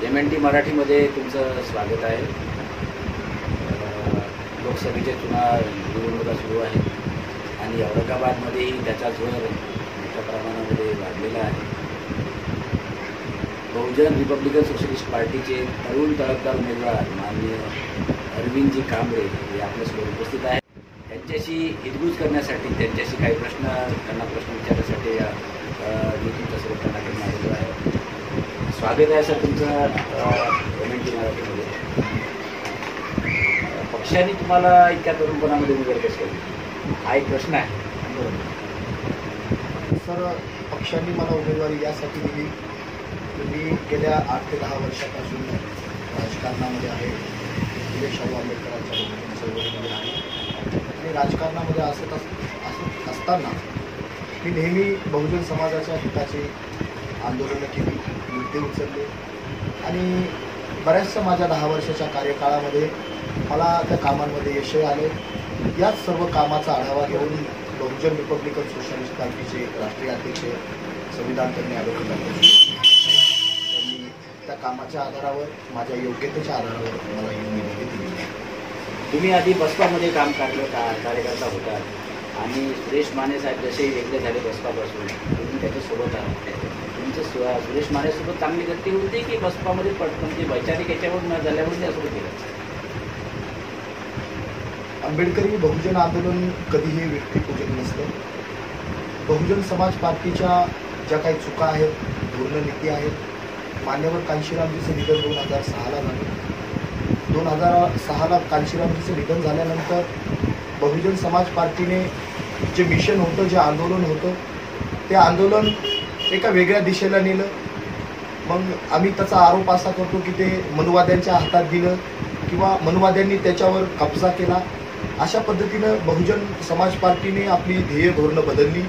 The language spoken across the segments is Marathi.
MNT मराठीमध्ये तुमचं स्वागत आहे. लोकसभेचे निवडणुका सुरू आहेत आणि औरंगाबादमध्येही त्याचा जोर मोठ्या प्रमाणामध्ये वाढलेला आहे. बहुजन रिपब्लिकन सोशलिस्ट पार्टीचे तरुण तळपदार उमेदवार माननीय अरविंदजी कांबळे हे आपल्यासोबत उपस्थित आहेत. त्यांच्याशी हितगुज करण्यासाठी, त्यांच्याशी काही त्यांना प्रश्न विचारण्यासाठी मी तुमच्यासोबत त्यांना आलेलो आहे. स्वागत आहे सर तुमचं MNT मराठीमध्ये. पक्षाने तुम्हाला इतक्या तरुणपणामध्ये उमेदवारी कशी केली, हा एक प्रश्न आहे. सर, पक्षांनी मला उमेदवारी यासाठी दिली की मी गेल्या 8 ते 10 वर्षापासून राजकारणामध्ये आहे. शाहू आंबेडकरांच्या चळवळीमध्ये आहे आणि राजकारणामध्ये असत असताना मी नेहमी बहुजन समाजाच्या हिताची आंदोलनं केली, मुद्दे उचलले आणि बऱ्याचशा माझ्या 10 वर्षाच्या कार्यकाळामध्ये मला त्या कामांमध्ये यशही आले. याच सर्व कामाचा आढावा घेऊन बहुजन रिपब्लिकन सोशलिस्ट पार्टीचे राष्ट्रीय अध्यक्ष संविधान तज्ञ ॲडव्होकेट त्यांनी त्या कामाच्या आधारावर, माझ्या योग्यतेच्या आधारावर मला ही उमेदवारी दिली. तुम्ही आधी बसपामध्ये काम कार्यकर्ता होता आणि सुरेश माने साहेब जसे वेगळे झाले बसपापासून, तुम्ही त्याच्यासोबत आहात. तुमचं सुरेश मानेसोबत चांगली गती होती की बसपामध्ये म्हणजे वैचारिक याच्यावर न झाल्यामुळे त्यासोबत केलं? आंबेडकरी बहुजन आंदोलन कधीही व्यक्तिपूजन नसतं. बहुजन समाज पार्टीच्या ज्या काही चुका आहेत, धोरणं नीती आहेत, मान्यवर कांशीरामजीचं निधन 2006ला झालं. 2006ला कांशीरामजीचं निधन झाल्यानंतर बहुजन समाज पार्टीने जे मिशन होतं, जे आंदोलन होतं, ते आंदोलन एका वेगळ्या दिशेला नेलं. मग आम्ही त्याचा आरोप असा करतो की ते मनुवाद्यांच्या हातात दिलं किंवा मनुवाद्यांनी त्याच्यावर कब्जा केला. अशा पद्धतीनं बहुजन समाज पार्टीने आपली ध्येय धोरणं बदलली.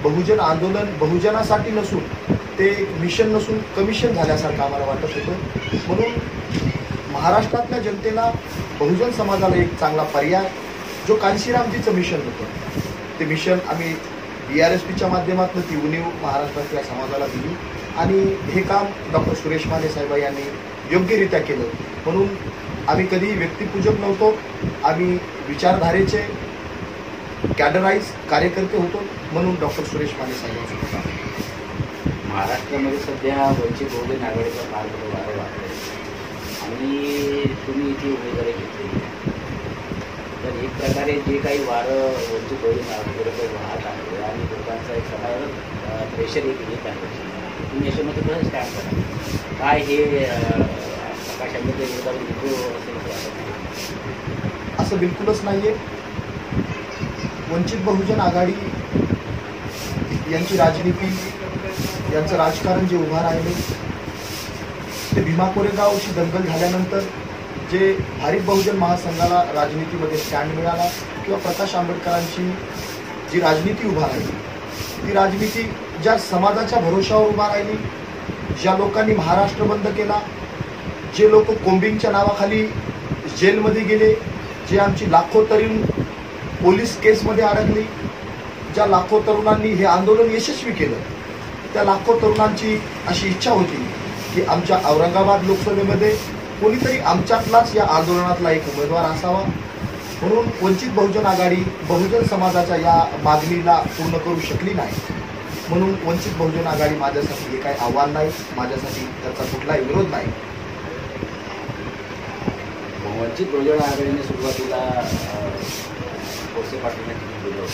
बहुजन आंदोलन बहुजनासाठी नसून ते मिशन नसून कमिशन झाल्यासारखं आम्हाला वाटत होतं. म्हणून महाराष्ट्रातल्या जनतेला, बहुजन समाजाला एक चांगला पर्याय जो कांशीरामजीचं मिशन होतं, ते मिशन आम्ही BRSPच्या माध्यमातून ती उणीव महाराष्ट्रातल्या समाजाला दिली आणि हे काम डॉक्टर सुरेश माने साहेब यांनी योग्यरित्या केलं. म्हणून आम्ही कधीही व्यक्तिपूजक नव्हतो, आम्ही विचारधारेचे कॅडराईज कार्यकर्ते होतो. म्हणून डॉक्टर सुरेश माने साहेबांचं काम. महाराष्ट्रामध्ये सध्या वंचित बहुजन आघाडीचा फार मोठं वारं वाटलं आणि तुम्ही इथे उमेदवारी घेतली, तर एक प्रकारे जे काही वारं वंचित बहुजन आघाडीकडे वाहत आहे आणि लोकांचा एक समाजावर प्रेशर येत आहे, तुम्ही याच्यामध्ये कसं स्टँड करा? काय हे प्रकाश आंबेडकर विरोधात घेतो असं बिलकुलच नाही आहे. वंचित बहुजन आघाडी यांची राजनीती, यांचं राजकारण जे उभं राहिले ते भीमा कोरेगावची दंगल झाल्यानंतर जे भारिप बहुजन महासंघाला राजनीतीमध्ये स्टँड मिळाला किंवा प्रकाश आंबेडकरांची जी राजनीती उभा राहिली, ती राजनीती ज्या समाजाच्या भरोशावर उभा राहिली, ज्या लोकांनी महाराष्ट्र बंद केला, जे लोक कोम्बिंगच्या नावाखाली जेलमध्ये गेले, जे आमची लाखो तरुण पोलीस केसमध्ये अडकली, ज्या लाखो तरुणांनी हे आंदोलन यशस्वी केलं, त्या लाखो तरुणांची अशी इच्छा होती की आमच्या औरंगाबाद लोकसभेमध्ये कोणीतरी आमच्यातलाच या आंदोलनातला एक उमेदवार असावा. म्हणून वंचित बहुजन आघाडी बहुजन समाजाच्या या मागणीला पूर्ण करू शकली नाही. म्हणून वंचित बहुजन आघाडी माझ्यासाठी हे काही आव्हान नाही, माझ्यासाठी त्याचा कुठलाही विरोध नाही. वंचित बहुजन आघाडीने सुरुवातीला कोळसे पाटलांना तिकीट दिलं,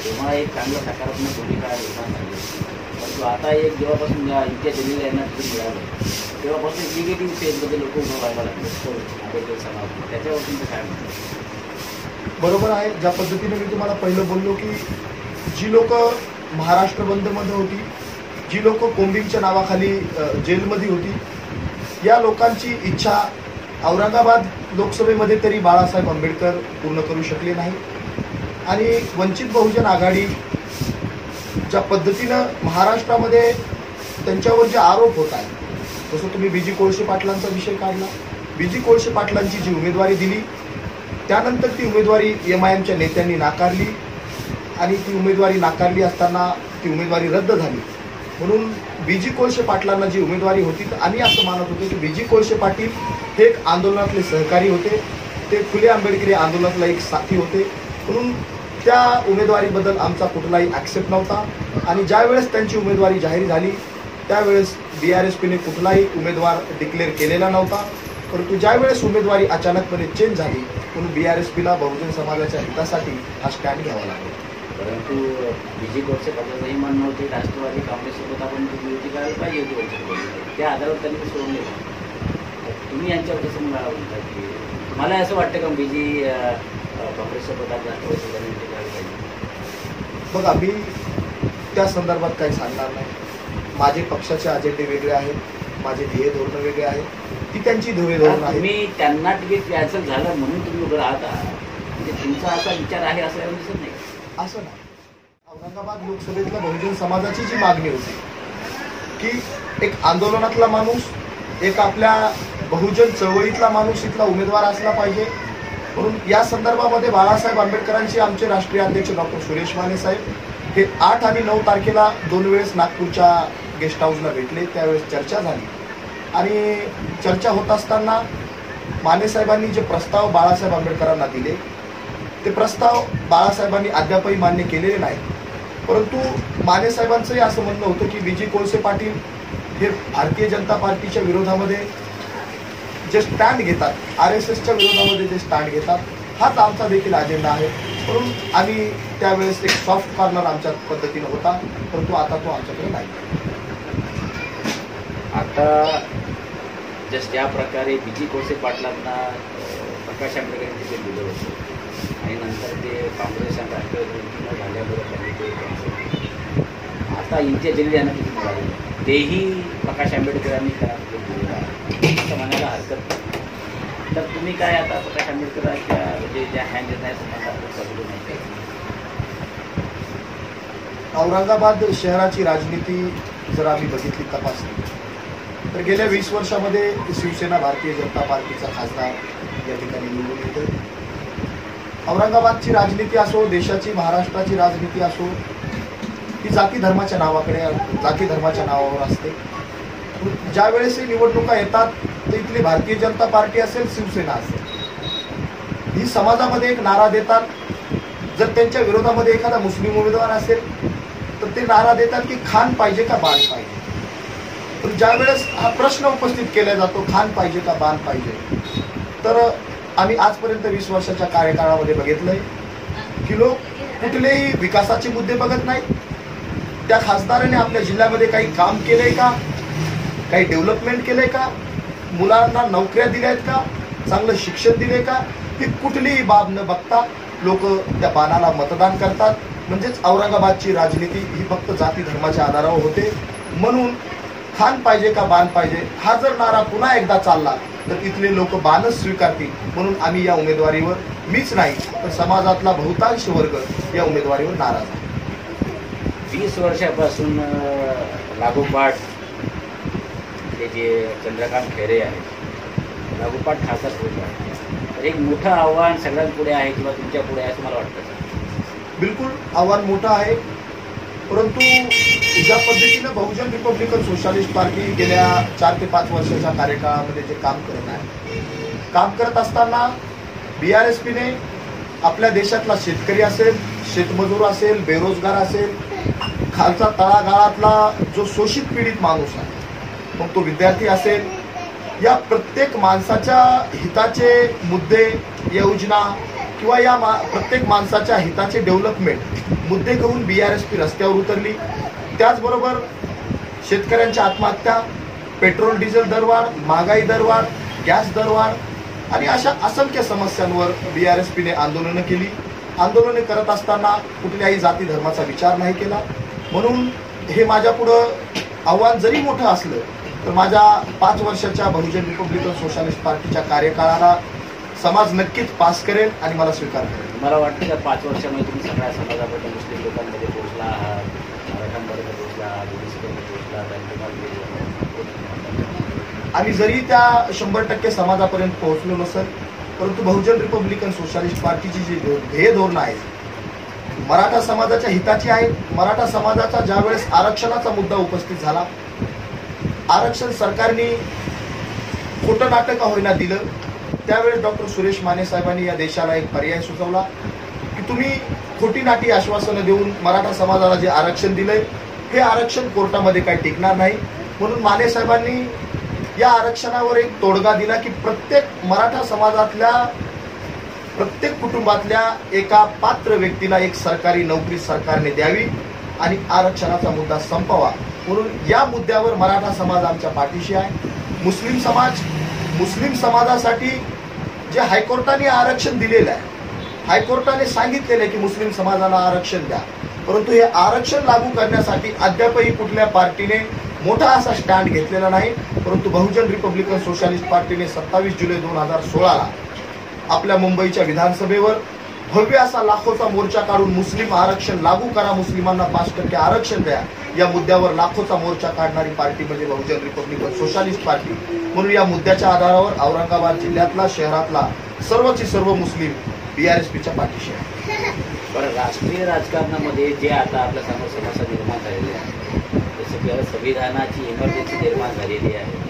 तेव्हा एक चांगलं सकारात्मक भूमिका निर्माण झाली. परंतु आता एक जेव्हापासून इम्तियाज जलील यांना तिकीट मिळालं तेव्हापासून निगेटिव्ह फेजमध्ये लोक उभं व्हायला लागले आंबेडकर समाज. त्याच्यावर तुमचं काय म्हणतात? बरोबर आहे. ज्या पद्धतीने मी तुम्हाला पहिलं बोललो की जी लोक महाराष्ट्र बंदमध्ये होती, जी लोक कोम्बिंगच्या नावाखाली जेलमध्ये होती, या लोकांची इच्छा औरंगाबाद लोकसभेमध्ये तरी बाळासाहेब आंबेडकर पूर्ण करू शकले नाही. आणि वंचित बहुजन आघाडी ज्या पद्धतीनं महाराष्ट्रामध्ये त्यांच्यावर जे आरोप होत आहेत, जसं तुम्ही BG कोळसे पाटलांचा विषय काढला, BG कोळसे पाटलांची जी उमेदवारी दिली त्यानंतर ती उमेदवारी MIMच्या नेत्यांनी नाकारली आणि ती उमेदवारी नाकारली असताना ती उमेदवारी रद्द झाली. म्हणून बीजी कोळशे पाटलांना जी उमेदवारी होती तर आम्ही असं मानत होतो की बीजी कोळशे पाटील हे एक आंदोलनातले सहकारी होते, ते फुले आंबेडकरी आंदोलनातला एक साथी होते, म्हणून त्या उमेदवारीबद्दल आमचा कुठलाही ॲक्सेप्ट नव्हता. आणि ज्यावेळेस त्यांची उमेदवारी जाहीर झाली त्यावेळेस BRSPने कुठलाही उमेदवार डिक्लेअर केलेला नव्हता. परंतु ज्यावेळेस उमेदवारी अचानकपणे चेंज झाली म्हणून BRSPला बहुजन समाजाच्या हितासाठी हा स्टँड घ्यावा लागला. परंतु बीजी कोळसे पाटलांचंही म्हणणं होते राष्ट्रवादी काँग्रेससोबत आपण युती करायला पाहिजे होती वंचित, त्या आधारावर त्यांनी ते सोडून दिलं. तुम्ही यांच्यावर कसं म्हणता की तुम्हाला असं वाटतं का बीजी काँग्रेससोबत आज राष्ट्रवादी युती करायला पाहिजे? बघा, मी त्या संदर्भात काही सांगणार नाही. माझे पक्षाचे अजेंडे वेगळे आहेत, माझे ध्येय धोरणं वेगळे आहेत, ती त्यांची ध्येय धोरणं आहेत. तुम्ही त्यांना तिकीट कॅन्सल झालं म्हणून तुम्ही उभं राहता, म्हणजे तुमचा असा विचार आहे असं दिसत नाही. असं नाही. औरंगाबाद लोकसभेतल्या बहुजन समाजाची जी मागणी होती की एक आंदोलनातला माणूस, एक आपल्या बहुजन चळवळीतला माणूस इथला उमेदवार असला पाहिजे, म्हणून या संदर्भामध्ये बाळासाहेब आंबेडकरांची आमचे राष्ट्रीय अध्यक्ष डॉक्टर सुरेश माने साहेब हे 8 आणि 9 तारखेला 2 वेळेस नागपूरच्या गेस्ट हाऊसला भेटले. त्यावेळेस चर्चा झाली आणि चर्चा होत असताना माने साहेबांनी जे प्रस्ताव बाळासाहेब आंबेडकरांना दिले ते प्रस्ताव बाळासाहेबांनी अद्यापही मान्य केलेले नाही. परंतु माने साहेबांचंही असं म्हणणं होतं की बीजी कोळसे पाटील हे भारतीय जनता पार्टीच्या विरोधामध्ये जे स्टँड घेतात, RSSच्या विरोधामध्ये जे स्टँड घेतात, हाच आमचा देखील अजेंडा आहे. म्हणून आम्ही त्यावेळेस एक सॉफ्ट कॉर्नर आमच्या पद्धतीनं होता, परंतु आता तो आमच्याकडे नाही. आता जस्ट या प्रकारे बीजी कोळसे पाटलांना प्रकाश आंबेडकरांनी तिकीट दिलं होतं आणि नंतर ते काँग्रेस आणि राष्ट्रवादी झाल्याबरोबर त्यांनी ते कॅन्सल केलं. आता इंडिया जनरल यांना तिकीट मिळालं, तेही प्रकाश आंबेडकरांनी त्यांना तिकीट दिलेलं आहे असं म्हणायला हरकत नाही. तर तुम्ही काय आता प्रकाश आंबेडकरांच्या म्हणजे ज्या हँड निर्णयासंबंधात सगळं नाही. औरंगाबाद शहराची राजनीती जर आम्ही बघितली, तपासली, तर गेल्या 20 वर्षामध्ये शिवसेना भारतीय जनता पार्टीचा खासदार या ठिकाणी निवडून येतो. औरंगाबादची राजनीती असो, देशाची महाराष्ट्राची राजनीती असो, ही जाती धर्माच्या नावावर असते. ज्या वेळेसही निवडणुका येतात तर इथली भारतीय जनता पार्टी असेल, शिवसेना असेल, ही समाजामध्ये एक नारा देतात. जर त्यांच्या विरोधामध्ये एखादा मुस्लिम उमेदवार असेल तर ते नारा देतात की खान पाहिजे का बाण पाहिजे. पण ज्या वेळेस हा प्रश्न उपस्थित केला जातो खान पाहिजे का बाण पाहिजे, तर आम्ही आजपर्यंत 20 वर्षाच्या कार्यकाळामध्ये बघितलंय की लोक कुठलेही विकासाचे मुद्दे बघत नाहीत. त्या खासदाराने आपल्या जिल्ह्यामध्ये काही काम केलंय का, काही डेव्हलपमेंट केलंय का, मुलांना नोकऱ्या दिल्या आहेत का, चांगलं शिक्षण दिले का, ही कुठलीही बाब न बघता लोक त्या बाणाला मतदान करतात. म्हणजेच औरंगाबादची राजनीती ही फक्त जाती धर्माच्या आधारावर होते. म्हणून खान पाहिजे का बाण पाहिजे हा जर नारा पुन्हा एकदा चालला तर इथले लोक बाणच स्वीकारतील. म्हणून आम्ही या उमेदवारीवर, मीच नाही तर समाजातला बहुतांश वर्ग या उमेदवारीवर नाराज आहे. 20 वर्षापासून लागोपाठ ते जे चंद्रकांत खैरे आहेत लागोपाठ खासदार होत आहे, तर एक मोठं आव्हान सगळ्यांपुढे आहे किंवा तुमच्या पुढे आहे असं मला वाटतं. बिलकुल आव्हान मोठं आहे, परंतु ज्या पद्धतीनं बहुजन रिपब्लिकन सोशलिस्ट पार्टी गेल्या 4 ते 5 वर्षाच्या कार्यकाळामध्ये जे काम करत असताना BRSPने आपल्या देशातला शेतकरी असेल, शेतमजूर असेल, बेरोजगार असेल, खालचा तळागाळातला जो शोषित पीडित माणूस आहे, मग तो विद्यार्थी असेल, या प्रत्येक माणसाच्या हिताचे मुद्दे, योजना किंवा या प्रत्येक माणसाच्या हिताचे डेव्हलपमेंट मुद्दे घेऊन BRSP रस्त्यावर उतरली. त्याचबरोबर शेतकऱ्यांच्या आत्महत्या, पेट्रोल डिझेल दरवाढ, महागाई दरवाढ, गॅस दरवाढ आणि अशा असंख्य समस्यांवर BRSPने आंदोलनं केली. आंदोलने करत असताना कुठल्याही जाती धर्माचा विचार नाही केला. म्हणून हे माझ्यापुढं आव्हान जरी मोठं असलं तर माझ्या 5 वर्षाच्या बहुजन रिपब्लिकन सोशलिस्ट पार्टीच्या कार्यकाळाला समाज नक्कीच पास करेल आणि मला स्वीकार करेल. मला वाटतं का 5 वर्षामध्ये तुम्ही सगळ्या समाजामध्ये मुस्लिम लोकांमध्ये पोहोचला आहात, मराठ्यांपर्यंत पोहोचला आहात, ओबीसीपर्यंत पोहोचला आहात. आणि जरी त्या 100% समाजापर्यंत पोहोचलो नसेल, परंतु बहुजन रिपब्लिकन सोशलिस्ट पार्टीची जी ध्येय धोरणं आहेत मराठा समाजाच्या हिताची आहेत। मराठा समाजाचा ज्यावेळेस आरक्षणाचा मुद्दा उपस्थित झाला, आरक्षण सरकारने खोटं नाटक का होईना दिलं, त्यावेळेस डॉक्टर सुरेश माने साहेबांनी या देशाला एक पर्याय सुचवला की तुम्ही खोटी नाटी आश्वासनं देऊन मराठा समाजाला जे आरक्षण दिलंय हे आरक्षण कोर्टामध्ये काही टिकणार नाही। म्हणून माने साहेबांनी या आरक्षणावर एक तोडगा दिला की प्रत्येक मराठा समाजातल्या प्रत्येक कुटुंबातल्या एका पात्र व्यक्तीला एक सरकारी नोकरी सरकारने द्यावी आणि आरक्षणाचा मुद्दा संपवा। म्हणून या मुद्द्यावर मराठा समाज आमच्या पाठीशी आहे। मुस्लिम समाजासाठी जे हायकोर्टाने आरक्षण दिलेलं आहे, हायकोर्टाने सांगितलेलं आहे की मुस्लिम समाजाला आरक्षण द्या, परंतु हे आरक्षण लागू करण्यासाठी अद्यापही कुठल्या पार्टीने मोठा असा स्टँड घेतलेला नाही। परंतु बहुजन रिपब्लिकन सोशलिस्ट पार्टीने 27 जुलै 2016ला आपल्या मुंबईच्या विधानसभेवर भव्य असा लाखोचा मोर्चा काढून मुस्लिम आरक्षण लागू करा, मुस्लिमांना 5% आरक्षण द्या या मुद्द्यावर लाखोचा मोर्चा काढणारी पार्टी म्हणजे बहुजन रिपब्लिकन सोशलिस्ट पार्टी। म्हणून या मुद्द्याच्या आधारावर औरंगाबाद जिल्ह्यातला शहरातला सर्वची सर्व मुस्लिम BRSPच्या पाठीशी आहे। बरं, राष्ट्रीय राजकारणामध्ये जे आता आपल्या समोर समस्या निर्माण झालेल्या आहे, जसं की संविधानाची इमर्जन्सी निर्माण झालेली आहे,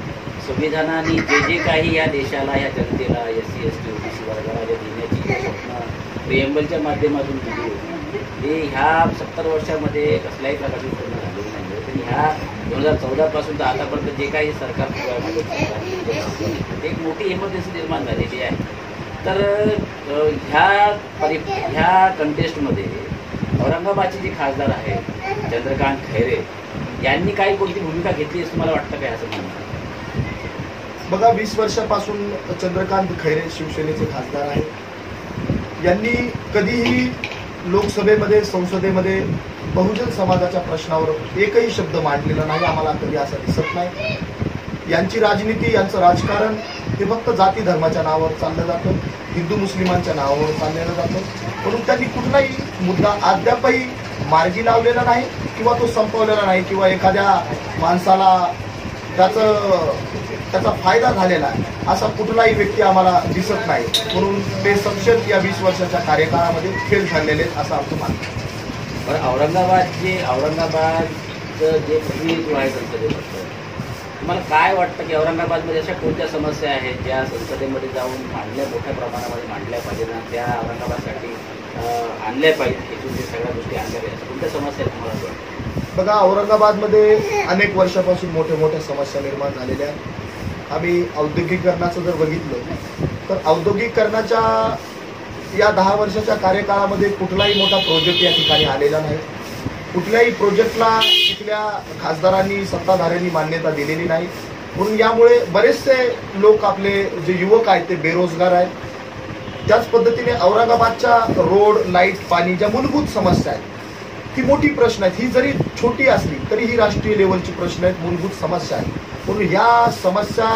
संविधानाने जे काही या देशाला, या जनतेला, SC ST OBC वर्गाला जे देण्याची जे स्वप्न प्रिएम्बलच्या माध्यमातून दिली होती, ते ह्या 70 वर्षामध्ये कसल्याही प्रकारची पूर्ण झालेली नाही। आणि ह्या 2014 पासून तर आतापर्यंत जे काही सरकार ते एक मोठी इमर्जन्सी निर्माण झालेली आहे। तर ह्या कंटेस्टमध्ये औरंगाबादचे जे खासदार आहेत चंद्रकांत खैरे यांनी काही कोणती भूमिका घेतली असं तुम्हाला वाटतं काय, असं म्हणणं? बघा, 20 वर्षापासून चंद्रकांत खैरे शिवसेनेचे खासदार आहेत। यांनी कधीही लोकसभेमध्ये, संसदेमध्ये बहुजन समाजाच्या प्रश्नावर एकही शब्द मांडलेला नाही, आम्हाला कधी असं दिसत नाही। यांची राजनीती, यांचं राजकारण हे फक्त जाती धर्माच्या नावावर चाललं जातं, हिंदू मुस्लिमांच्या नावावर चाललेलं जातं। म्हणून त्यांनी कुठलाही मुद्दा अद्यापही मार्गी लावलेला नाही किंवा तो संपवलेला नाही किंवा एखाद्या माणसाला त्याचा फायदा झालेला आहे असा कुठलाही व्यक्ती आम्हाला दिसत नाही। म्हणून ते सक्षम या 20 वर्षाच्या कार्यकाळामध्ये फेल ठरलेले असं आमचं मानणं आहे। बरं, औरंगाबादचं जे प्रतिनिधित्व आहे संसदेमध्ये, तुम्हाला काय वाटतं की औरंगाबादमध्ये अशा कोणत्या समस्या आहेत ज्या संसदेमध्ये जाऊन मोठ्या प्रमाणामध्ये मांडल्या पाहिजेत आणि त्या औरंगाबादसाठी आणल्या पाहिजेत, इथून जे सगळ्या गोष्टी आणल्या पाहिजेत, कोणत्या समस्या आहेत तुम्हाला वाटतं? बघा, औरंगाबादमध्ये अनेक वर्षापासून मोठ्या समस्या निर्माण झालेल्या आहेत। आम्ही औद्योगिकरणाचं जर बघितलं तर औद्योगिकरणाच्या या 10 वर्षाच्या कार्यकाळामध्ये कुठलाही मोठा प्रोजेक्ट या ठिकाणी आलेला नाही। कुठल्याही प्रोजेक्टला तिथल्या खासदारांनी, सत्ताधाऱ्यांनी मान्यता दिलेली नाही। म्हणून यामुळे बरेचसे लोक, आपले जे युवक आहेत ते बेरोजगार आहेत। त्याच पद्धतीने औरंगाबादच्या रोड, लाईट, पाणी ज्या मूलभूत समस्या आहेत ही मोठी प्रश्न आहेत। ही जरी छोटी असली तरी ही राष्ट्रीय लेवलची प्रश्न आहेत, मूलभूत समस्या आहेत। म्हणून या समस्या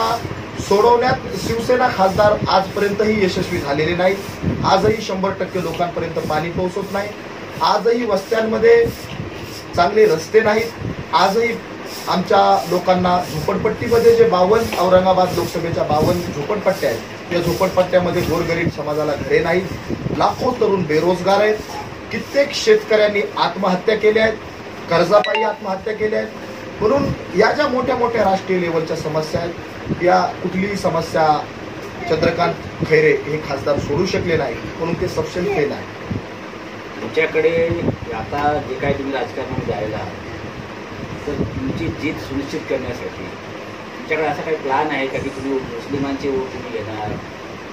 सोडवण्यात शिवसेना खासदार आजपर्यंतही यशस्वी झालेले नाहीत। आजही 100% लोकांपर्यंत पाणी पोहोचत नाही, आजही वस्त्यांमध्ये चांगले रस्ते नाहीत, आजही आमच्या लोकांना झोपडपट्टीमध्ये जे 52 औरंगाबाद लोकसभेच्या 52 झोपडपट्ट्या आहेत या झोपडपट्ट्यामध्ये गोरगरीब समाजाला घरे नाहीत। लाखो तरुण बेरोजगार आहेत, कित्येक शेतकऱ्यांनी आत्महत्या केल्या आहेत, कर्जापायी आत्महत्या केल्या आहेत। म्हणून या ज्या मोठ्या राष्ट्रीय लेवलच्या समस्या आहेत, या कुठलीही समस्या चंद्रकांत खैरे हे खासदार सोडू शकले नाही, म्हणून ते सपशेल फेल आहे। तुमच्याकडे आता जे काही तुम्ही राजकारणामध्ये आलेला आहात, तर तुमची जीत सुनिश्चित करण्यासाठी तुमच्याकडे असा काही प्लॅन आहे का की तुम्ही मुस्लिमांचे वोट तुम्ही घेणार,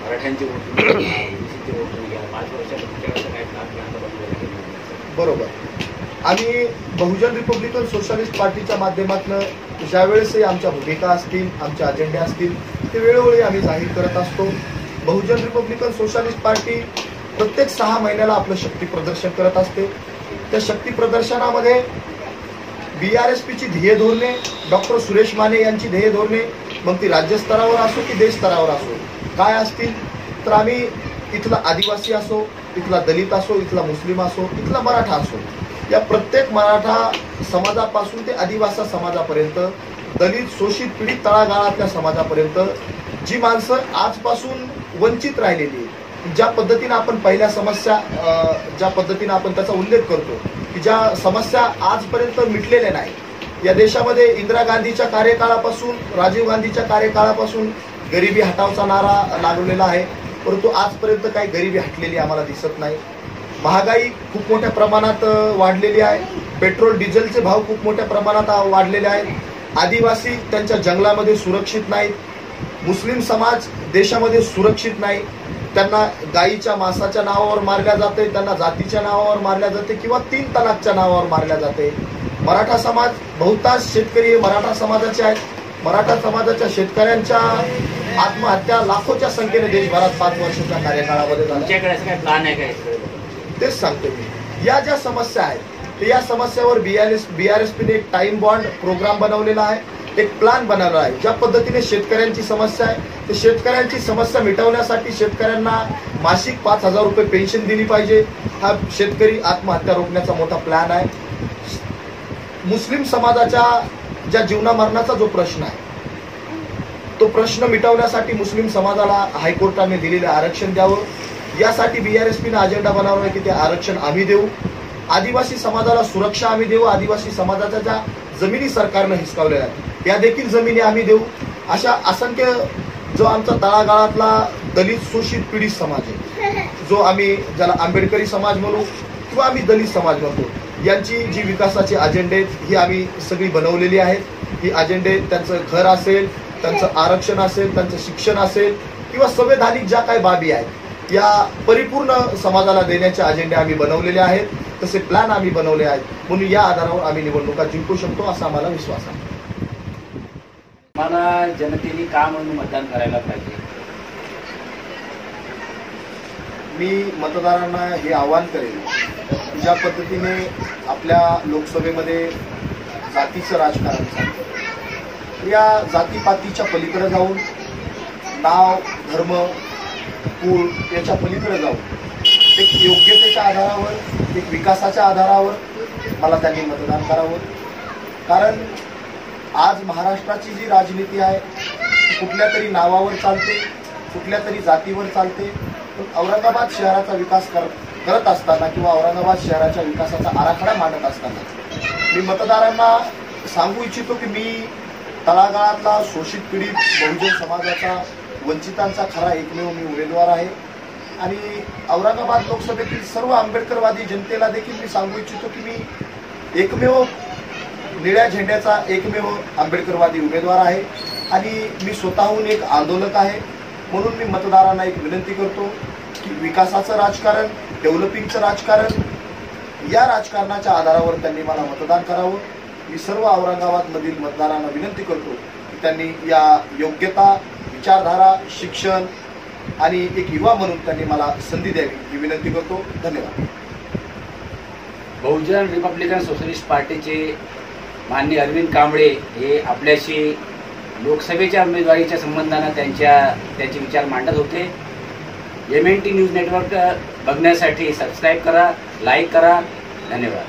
मराठ्यांचे वोट तुम्ही घेणार, ओबीसीचे वोट तुम्ही घ्या, 5 वर्षात तुमच्याकडे असं काही प्लॅन बरोबर, आम्ही बहुजन रिपब्लिकन सोशलिस्ट पार्टीच्या माध्यमातून ज्यावेळेसही आमच्या भूमिका असतील, आमच्या अजेंडे असतील ते वेळोवेळी आम्ही जाहीर करत असतो। बहुजन रिपब्लिकन सोशलिस्ट पार्टी प्रत्येक 6 महिन्याला आपलं शक्ती प्रदर्शन करत असते। त्या शक्ती प्रदर्शनामध्ये BRSPची ध्येय धोरणे, डॉक्टर सुरेश माने यांची ध्येय धोरणे, मग ती राज्यस्तरावर असो की देश स्तरावर असो, काय असतील तर आम्ही इथला आदिवासी असो, इथला दलित असो, इथला मुस्लिम असो, इथला मराठा असो, या प्रत्येक मराठा समाजापासून ते आदिवासी समाजापर्यंत, दलित, शोषित, पीडित तळागाळातल्या समाजापर्यंत जी माणसं आजपासून वंचित राहिलेली, ज्या पद्धतीने आपण पहिल्या समस्या ज्या पद्धतीने आपण त्याचा उल्लेख करतो की ज्या समस्या आजपर्यंत मिटलेल्या नाही या देशामध्ये इंदिरा गांधीच्या कार्यकाळापासून राजीव गांधीच्या कार्यकाळापासून गरिबी हटावचा नारा लागलेला आहे, परंतु आजपर्यंत काही गरिबी हटलेली आम्हाला दिसत नाही. महागाई खूप मोठ्या प्रमाणात वाढलेली आहे, पेट्रोल डिझेलचे भाव खूप मोठ्या प्रमाणात वाढलेले आहेत, आदिवासी त्यांच्या जंगलामध्ये सुरक्षित नाहीत, मुस्लिम समाज देशामध्ये सुरक्षित नाही, त्यांना गायीच्या मांसाच्या नावावर मारल्या जाते, त्यांना जातीच्या नावावर मारल्या जाते किंवा 3 तलाकच्या नावावर मारल्या जाते. मराठा समाज बहुतांश शेतकरी हे मराठा समाजाचे आहेत. मराठा समाजाच्या शेतकऱ्यांच्या आत्महत्या लाखोच्या संख्येने देशभरात 5 वर्षाच्या कार्यकाळामध्ये झाल्या. तुमच्याकडे असं काय प्लॅन आहे काय? तेच सांगतो मी. या ज्या समस्या आहेत या समस्यावर BRSP ने एक टाइम बॉन्ड प्रोग्राम बनवलेला आहे, एक प्लॅन बनवला आहे. ज्या पद्धतीने शेतकऱ्यांची समस्या आहे ते शेतकऱ्यांची समस्या मिटवण्यासाठी शेतकऱ्यांना मासिक 5,000 रुपये पेन्शन दिली पाहिजे. हा शेतकरी आत्महत्या रोखण्याचा मोठा प्लॅन आहे. मुस्लिम समाजाच्या ज्या जीवनामरणाचा जो प्रश्न आहे तो प्रश्न मिटवण्यासाठी मुस्लिम समाजाला हायकोर्टाने दिलेले आरक्षण द्यावं, यासाठी BRSP ने अजेंडा बनवला आहे की ते आरक्षण आम्ही देऊ. आदिवासी समाजाला सुरक्षा आम्ही देऊ. आदिवासी समाजाच्या ज्या जमिनी सरकारनं हिसकावलेल्या आहेत या देखील जमिनी आम्ही देऊ. अशा असंख्य जो आमचा तळागाळातला दलित शोषित पीडित समाज आहे, जो आम्ही ज्याला आंबेडकरी समाज म्हणू किंवा आम्ही दलित समाज म्हणतो, यांची जी विकासाची अजेंडे आहेत ही आम्ही सगळी बनवलेली आहेत. ही अजेंडे त्यांचं घर असेल, त्यांचं आरक्षण असेल, त्यांचं शिक्षण असेल किंवा संवैधानिक ज्या काही बाबी आहेत या परिपूर्ण समाजाला देण्याचे अजेंडे आम्ही बनवलेले आहेत. तसे प्लॅन आम्ही बनवले आहेत, म्हणून या आधारावर आम्ही निवडणुका जिंकू शकतो असा आम्हाला विश्वास आहे. मला जनतेने का म्हणून मतदान करायला पाहिजे? मी मतदारांना हे आवाहन करेन की ज्या पद्धतीने आपल्या लोकसभेमध्ये जातीचं राजकारण चालतं, या जातीपातीच्या पलीकडे जाऊन नाव, धर्म, कुळ याच्या पलीकडे जाऊन एक योग्यतेच्या आधारावर, एक विकासाच्या आधारावर मला त्यांनी मतदान करावं. कारण आज महाराष्ट्राची जी राजनीती आहे ती कुठल्या तरी नावावर चालते, कुठल्या तरी जातीवर चालते. पण औरंगाबाद शहराचा विकास करत असताना किंवा औरंगाबाद शहराच्या विकासाचा आराखडा मांडत असताना मी मतदारांना सांगू इच्छितो की मी तळागाळातला शोषित पीडित बहुजन समाजाचा, वंचितांचा खरा एकमेव मी उमेदवार आहे. आणि औरंगाबाद लोकसभेतील सर्व आंबेडकरवादी जनतेला देखील मी सांगू इच्छितो की मी एकमेव निळ्या झेंड्याचा एकमेव आंबेडकरवादी उमेदवार आहे आणि मी स्वतःहून एक आंदोलक आहे. म्हणून मी मतदारांना एक विनंती करतो की विकासाचं राजकारण, डेव्हलपिंगचं राजकारण, या राजकारणाच्या आधारावर त्यांनी मला मतदान करावं. मी सर्व औरंगाबादमधील मतदारांना विनंती करतो की त्यांनी या योग्यता, विचारधारा, शिक्षण आणि एक युवा म्हणून त्यांनी मला संधी द्यावी ही विनंती करतो. धन्यवाद. बहुजन रिपब्लिकन सोशलिस्ट पार्टीचे माननीय अरविंद कांबळे हे आपल्याशी लोकसभेच्या उमेदवारीच्या संबंधानं त्यांचे विचार मांडत होते. MNT न्यूज नेटवर्क बघण्यासाठी सबस्क्राईब करा, लाईक करा. धन्यवाद.